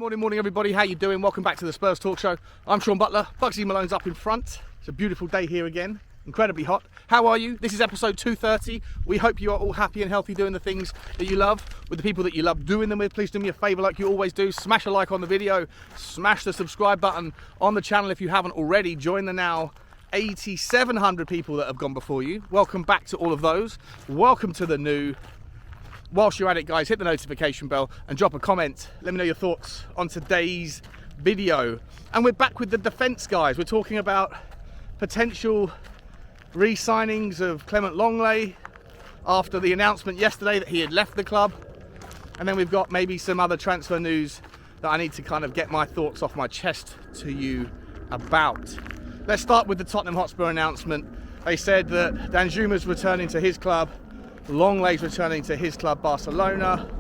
Morning, everybody. How you doing? Welcome back to the Spurs Talk Show. I'm Sean Butler. Bugsy Malone's up in front. It's a beautiful day here again. Incredibly hot. How are you? This is episode 230. We hope you are all happy and healthy doing the things that you love with the people that you love doing them with. Please do me a favour like you always do. Smash a like on the video. Smash the subscribe button on the channel if you haven't already. Join the now 8,700 people that have gone before you. Welcome back to all of those. Welcome to the new. Whilst you're at it, guys, hit the notification bell and drop a comment. Let me know your thoughts on today's video. And we're back with the defence, guys. We're talking about potential re-signings of Clement Lenglet after the announcement yesterday that he had left the club. And then we've got maybe some other transfer news that I need to kind of get my thoughts off my chest to you about. Let's start with the Tottenham Hotspur announcement. They said that Danjuma's returning to his club. Lenglet's returning to his club, Barcelona.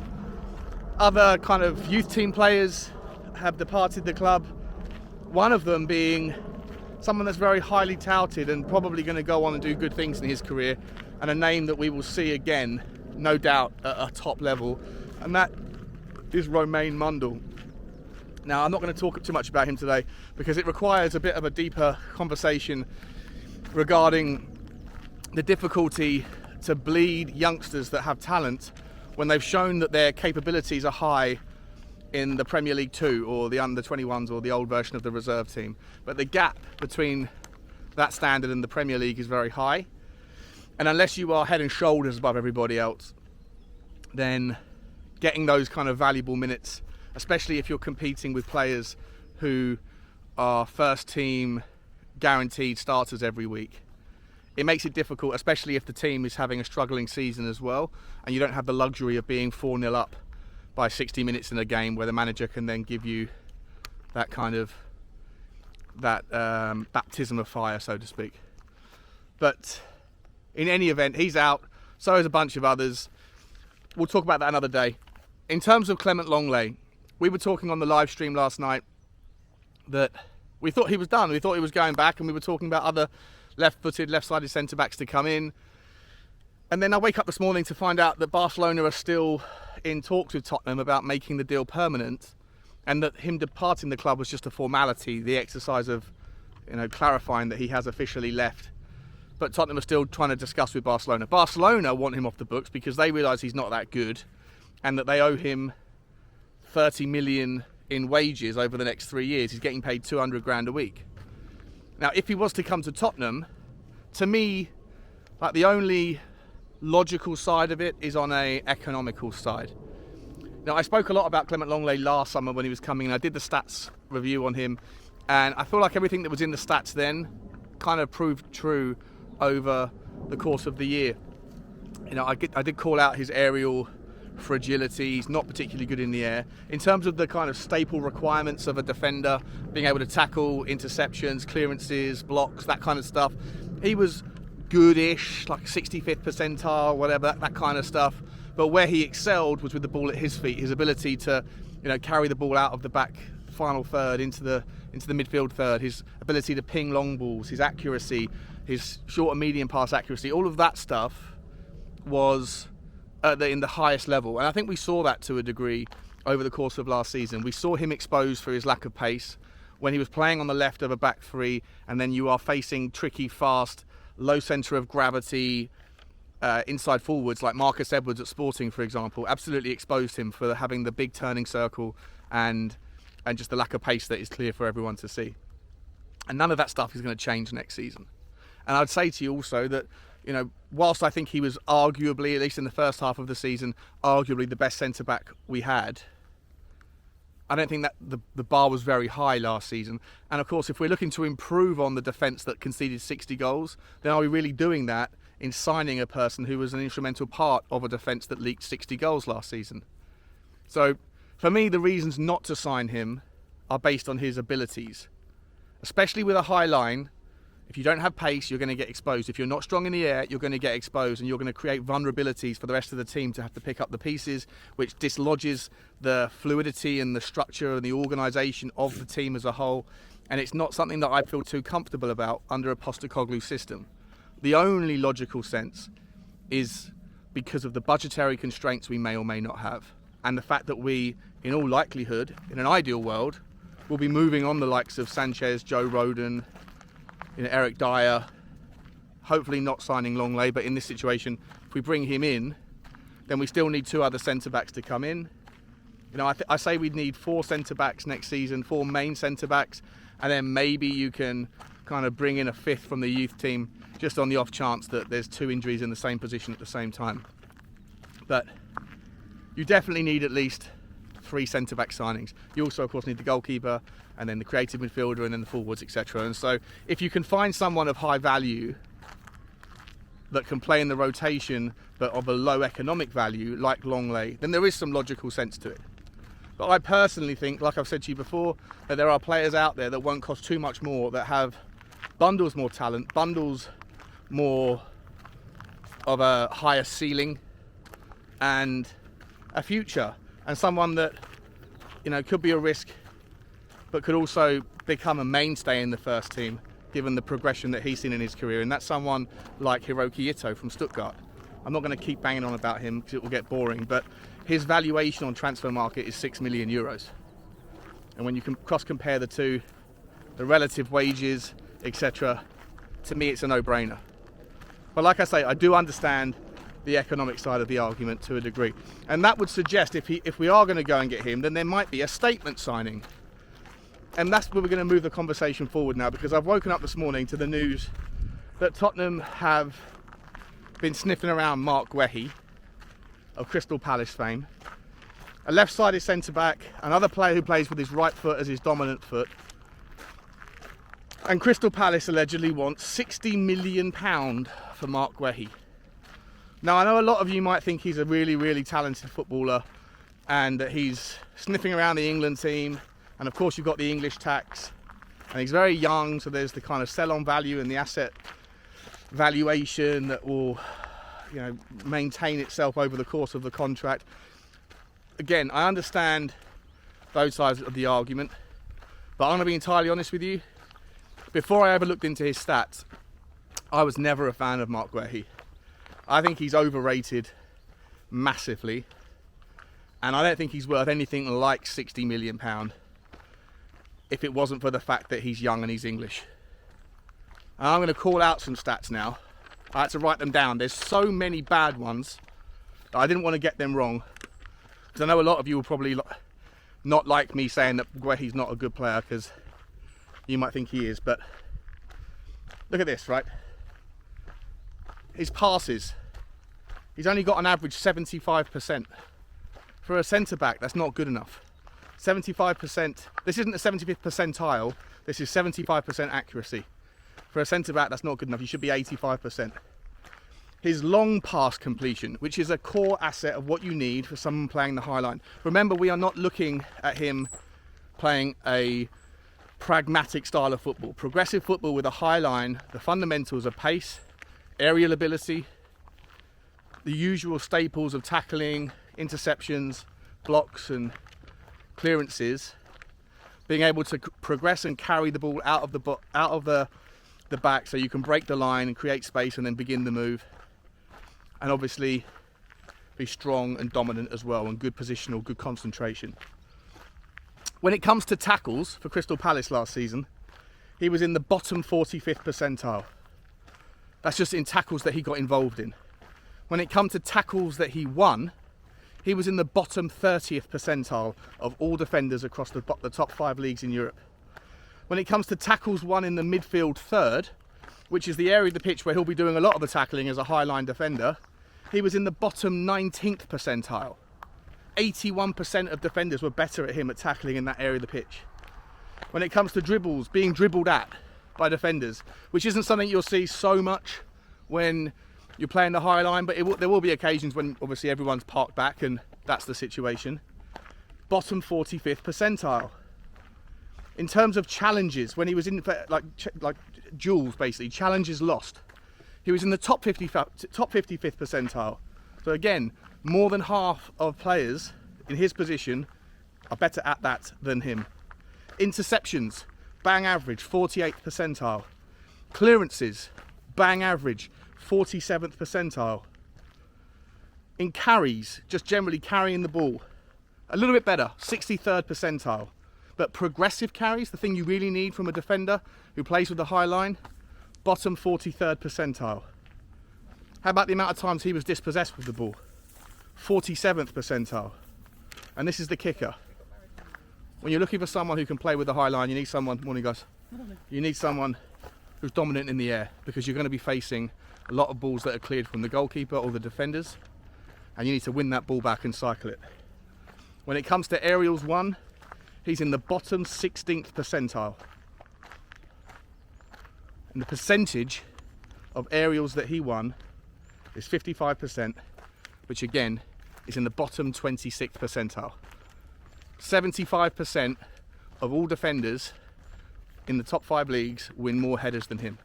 Other kind of youth team players have departed the club. One of them being someone that's very highly touted and probably going to go on and do good things in his career, and a name that we will see again, no doubt, at a top level, and that is Romain Mundle. Now, I'm not going to talk too much about him today because it requires a bit of a deeper conversation regarding the difficulty to bleed youngsters that have talent when they've shown that their capabilities are high in the Premier League 2 or the under-21s or the old version of the reserve team. But the gap between that standard and the Premier League is very high. And unless you are head and shoulders above everybody else, then getting those kind of valuable minutes, especially if you're competing with players who are first team guaranteed starters every week, it makes it difficult, especially if the team is having a struggling season as well, and you don't have the luxury of being 4-0 up by 60 minutes in a game where the manager can then give you that kind of baptism of fire, so to speak. But in any event, he's out, so is a bunch of others. We'll talk about that another day. In terms of Clement Lenglet, we were talking on the live stream last night that we thought he was done. We thought he was going back, and we were talking about other left-footed, left-sided centre-backs to come in. And then I wake up this morning to find out that Barcelona are still in talks with Tottenham about making the deal permanent, and that him departing the club was just a formality, the exercise of, clarifying that he has officially left. But Tottenham are still trying to discuss with Barcelona. Barcelona want him off the books because they realise he's not that good, and that they owe him 30 million in wages over the next 3 years. He's getting paid 200 grand a week. Now, if he was to come to Tottenham, to me, like, the only logical side of it is on a economical side. Now, I spoke a lot about Clement Lenglet last summer when he was coming in. I did the stats review on him, and I feel like everything that was in the stats then kind of proved true over the course of the year. I did call out his aerial fragility. He's not particularly good in the air. In terms of the kind of staple requirements of a defender, being able to tackle, interceptions, clearances, blocks, that kind of stuff, he was goodish, like 65th percentile, whatever, that kind of stuff. But where he excelled was with the ball at his feet, his ability to, carry the ball out of the back final third into the midfield third, his ability to ping long balls, his accuracy, his short and medium pass accuracy, all of that stuff was in the highest level. And I think we saw that to a degree over the course of last season. We saw him exposed for his lack of pace when he was playing on the left of a back three, and then you are facing tricky, fast, low centre of gravity inside forwards like Marcus Edwards at Sporting, for example. Absolutely exposed him for having the big turning circle and just the lack of pace that is clear for everyone to see. And none of that stuff is going to change next season. And I'd say to you also that, whilst I think he was arguably, at least in the first half of the season, arguably the best centre-back we had, I don't think that the bar was very high last season. And of course, if we're looking to improve on the defence that conceded 60 goals, then are we really doing that in signing a person who was an instrumental part of a defence that leaked 60 goals last season? So, for me, the reasons not to sign him are based on his abilities. Especially with a high line, if you don't have pace, you're going to get exposed. If you're not strong in the air, you're going to get exposed, and you're going to create vulnerabilities for the rest of the team to have to pick up the pieces, which dislodges the fluidity and the structure and the organisation of the team as a whole. And it's not something that I feel too comfortable about under a Postecoglou system. The only logical sense is because of the budgetary constraints we may or may not have. and the fact that we, in all likelihood, in an ideal world, will be moving on the likes of Sanchez, Joe Rodon, Eric Dyer, hopefully not signing Lenglet, but in this situation, if we bring him in, then we still need 2 other centre-backs to come in. I say we'd need 4 centre-backs next season, 4 main centre-backs, and then maybe you can kind of bring in a 5th from the youth team, just on the off chance that there's 2 injuries in the same position at the same time. But you definitely need at least 3 centre-back signings. You also, of course, need the goalkeeper, and then the creative midfielder, and then the forwards, etc. And so if you can find someone of high value that can play in the rotation but of a low economic value like Lenglet, then there is some logical sense to it. But I personally think, like I've said to you before, that there are players out there that won't cost too much more, that have bundles more talent, bundles more of a higher ceiling and a future, and someone that could be a risk but could also become a mainstay in the first team given the progression that he's seen in his career, and that's someone like Hiroki Ito from Stuttgart. I'm not going to keep banging on about him because it will get boring, but his valuation on transfer market is 6 million euros. And when you can cross-compare the two, the relative wages, etc., to me it's a no-brainer. But like I say, I do understand the economic side of the argument to a degree. And that would suggest if we are going to go and get him, then there might be a statement signing. And that's where we're going to move the conversation forward now, because I've woken up this morning to the news that Tottenham have been sniffing around Marc Guehi of Crystal Palace fame, a left-sided centre-back, another player who plays with his right foot as his dominant foot. And Crystal Palace allegedly wants £60 million for Marc Guehi. Now, I know a lot of you might think he's a really, really talented footballer and that he's sniffing around the England team. And of course, you've got the English tax. And he's very young, so there's the kind of sell-on value and the asset valuation that will, maintain itself over the course of the contract. Again, I understand those sides of the argument, but I'm going to be entirely honest with you. Before I ever looked into his stats, I was never a fan of Marc Guehi. I think he's overrated massively, and I don't think he's worth anything like £60 million if it wasn't for the fact that he's young and he's English. And I'm going to call out some stats now. I had to write them down. There's so many bad ones that I didn't want to get them wrong, because I know a lot of you will probably not like me saying that Guehi's not a good player, because you might think he is. But look at this, right? His passes, he's only got an average 75%. For a centre-back, that's not good enough. 75%, this isn't the 75th percentile, this is 75% accuracy. For a centre-back, that's not good enough. You should be 85%. His long pass completion, which is a core asset of what you need for someone playing the high line. Remember, we are not looking at him playing a pragmatic style of football. Progressive football with a high line, the fundamentals of pace, aerial ability, the usual staples of tackling, interceptions, blocks and clearances, being able to progress and carry the ball out of the back so you can break the line and create space and then begin the move, and obviously be strong and dominant as well, and good positional, good concentration. When it comes to tackles for Crystal Palace last season, he was in the bottom 45th percentile. That's just in tackles that he got involved in. When it comes to tackles that he won, he was in the bottom 30th percentile of all defenders across the top 5 leagues in Europe. When it comes to tackles won in the midfield third, which is the area of the pitch where he'll be doing a lot of the tackling as a high-line defender, he was in the bottom 19th percentile. 81% of defenders were better at him at tackling in that area of the pitch. When it comes to dribbles, being dribbled at by defenders, which isn't something you'll see so much when you're playing the high line, but there will be occasions when obviously everyone's parked back and that's the situation. Bottom 45th percentile. In terms of challenges, when he was in like duels, basically challenges lost, he was in the top 55th percentile. So again, more than half of players in his position are better at that than him. Interceptions, bang average, 48th percentile. Clearances, bang average, 47th percentile. In carries, just generally carrying the ball, A little bit better, 63rd percentile. But progressive carries, the thing you really need from a defender who plays with the high line, bottom 43rd percentile. How about the amount of times he was dispossessed with the ball? 47th percentile. And this is the kicker. When you're looking for someone who can play with the high line, you need someone, morning guys, you need someone who's dominant in the air, because you're going to be facing a lot of balls that are cleared from the goalkeeper or the defenders, and you need to win that ball back and cycle it. When it comes to aerials won, he's in the bottom 16th percentile. And the percentage of aerials that he won is 55%, which again is in the bottom 26th percentile. 75% of all defenders in the top 5 leagues win more headers than him.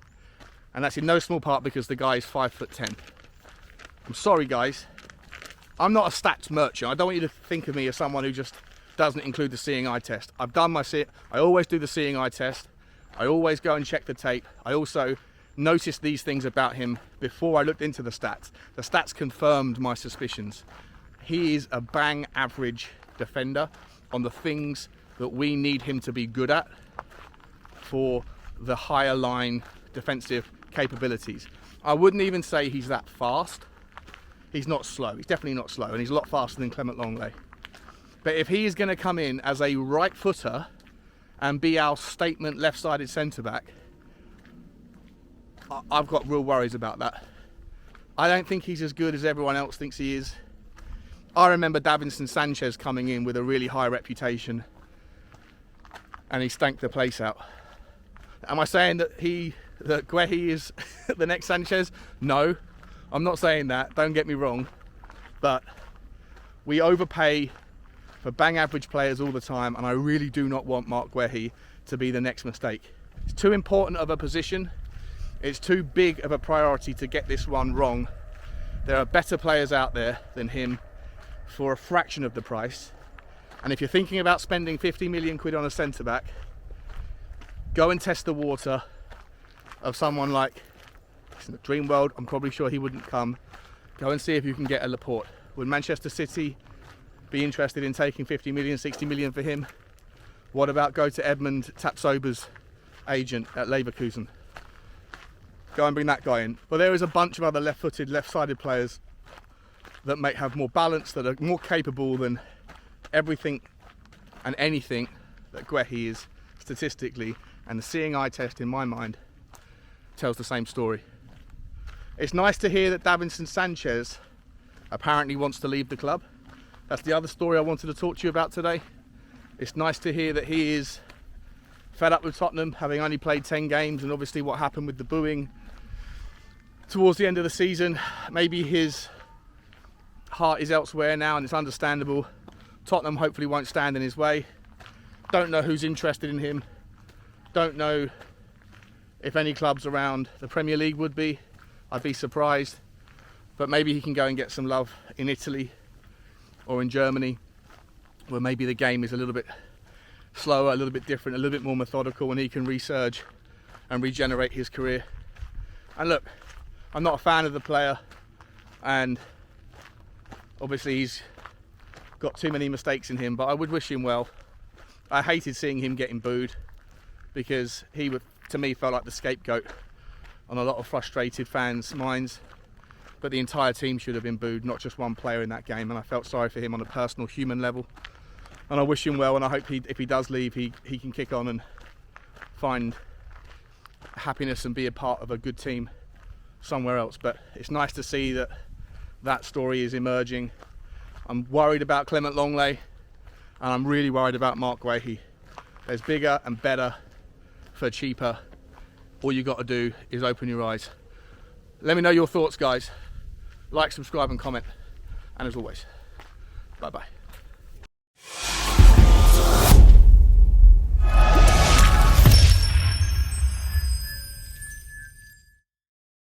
And that's in no small part because the guy is 5'10". I'm sorry guys, I'm not a stats merchant. I don't want you to think of me as someone who just doesn't include the seeing eye test. I've done my I always do the seeing eye test. I always go and check the tape. I also noticed these things about him before I looked into the stats. The stats confirmed my suspicions. He is a bang average defender on the things that we need him to be good at for the higher line defensive capabilities. I wouldn't even say he's that fast. He's not slow. He's definitely not slow, and he's a lot faster than Clement Lenglet. But if he is going to come in as a right footer and be our statement left-sided centre-back, I've got real worries about that. I don't think he's as good as everyone else thinks he is. I remember Davinson Sanchez coming in with a really high reputation, and he stank the place out. Am I saying that Guehi is the next Sanchez? No, I'm not saying that, don't get me wrong. But we overpay for bang average players all the time, and I really do not want Marc Guehi to be the next mistake. It's too important of a position. It's too big of a priority to get this one wrong. There are better players out there than him for a fraction of the price. And if you're thinking about spending 50 million quid on a centre-back, go and test the water of someone like, in the dream world, I'm probably sure he wouldn't come. Go and see if you can get a Laporte. Would Manchester City be interested in taking 50 million, 60 million for him? What about go to Edmund Tapsoba's agent at Leverkusen? Go and bring that guy in. But there is a bunch of other left-footed, left-sided players that may have more balance, that are more capable than everything and anything that Guehi is statistically, and the seeing eye test in my mind tells the same story. It's nice to hear that Davinson Sanchez apparently wants to leave the club. That's the other story I wanted to talk to you about today. It's nice to hear that he is fed up with Tottenham, having only played 10 games, and obviously what happened with the booing towards the end of the season. Maybe his heart is elsewhere now, and it's understandable. Tottenham hopefully won't stand in his way. Don't know who's interested in him. Don't know if any clubs around the Premier League would be. I'd be surprised. But maybe he can go and get some love in Italy or in Germany, where maybe the game is a little bit slower, a little bit different, a little bit more methodical, and he can resurge and regenerate his career. And look, I'm not a fan of the player, and obviously he's got too many mistakes in him, but I would wish him well. I hated seeing him getting booed, because he would, to me, felt like the scapegoat on a lot of frustrated fans' minds. But the entire team should have been booed, not just one player in that game, and I felt sorry for him on a personal, human level. And I wish him well, and I hope if he does leave, he can kick on and find happiness and be a part of a good team somewhere else. But it's nice to see that that story is emerging. I'm worried about Clement Lenglet, and I'm really worried about Marc Guehi. There's bigger and better for cheaper. All you got to do is open your eyes. Let me know your thoughts, guys. Like, subscribe and comment, and as always, bye bye.